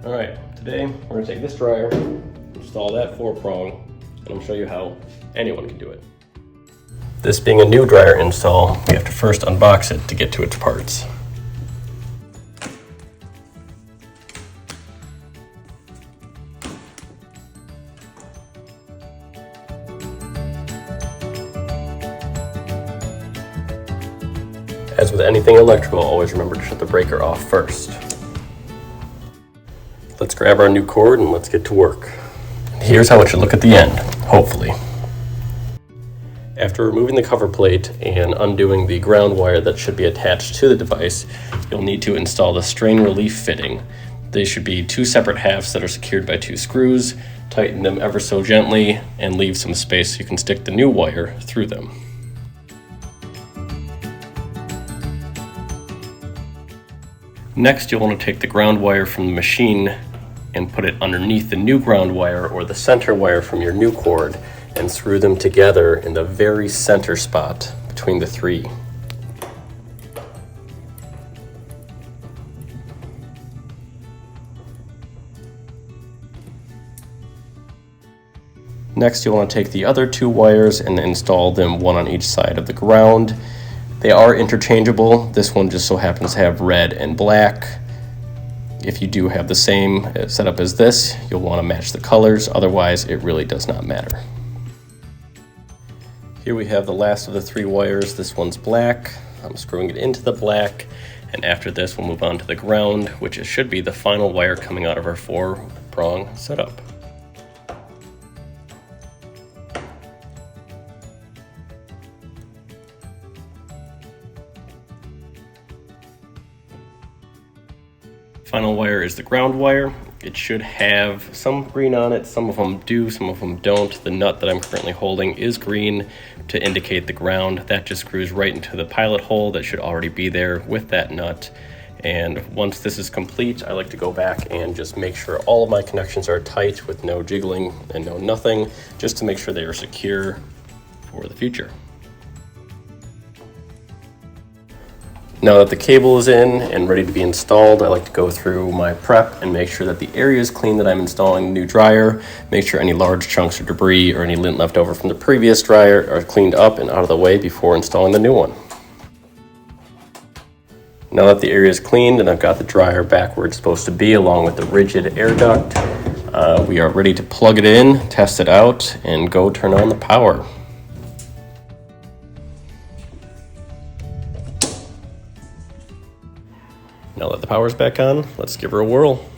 All right, today we're gonna take this dryer, install that 4-prong, and I'm gonna show you how anyone can do it. This being a new dryer install, we have to first unbox it to get to its parts. As with anything electrical, always remember to shut the breaker off first. Let's grab our new cord and let's get to work. Here's how it should look at the end, hopefully. After removing the cover plate and undoing the ground wire that should be attached to the device, you'll need to install the strain relief fitting. They should be 2 separate halves that are secured by 2 screws. Tighten them ever so gently and leave some space so you can stick the new wire through them. Next, you'll want to take the ground wire from the machine and put it underneath the new ground wire or the center wire from your new cord and screw them together in the very center spot between the 3. Next, you'll want to take the other 2 wires and install them one on each side of the ground. They are interchangeable. This one just so happens to have red and black. If you do have the same setup as this, you'll want to match the colors. Otherwise, it really does not matter. Here we have the last of the 3 wires. This one's black. I'm screwing it into the black. And after this, we'll move on to the ground, which should be the final wire coming out of our 4-prong setup. Final wire is the ground wire. It should have some green on it. Some of them do, some of them don't. The nut that I'm currently holding is green to indicate the ground. That just screws right into the pilot hole that should already be there with that nut. And once this is complete, I like to go back and just make sure all of my connections are tight with no jiggling and no nothing, just to make sure they are secure for the future. Now that the cable is in and ready to be installed, I like to go through my prep and make sure that the area is clean that I'm installing the new dryer, make sure any large chunks of debris or any lint left over from the previous dryer are cleaned up and out of the way before installing the new one. Now that the area is cleaned and I've got the dryer back where it's supposed to be along with the rigid air duct, we are ready to plug it in, test it out, and go turn on the power. Now that the power's back on, let's give her a whirl.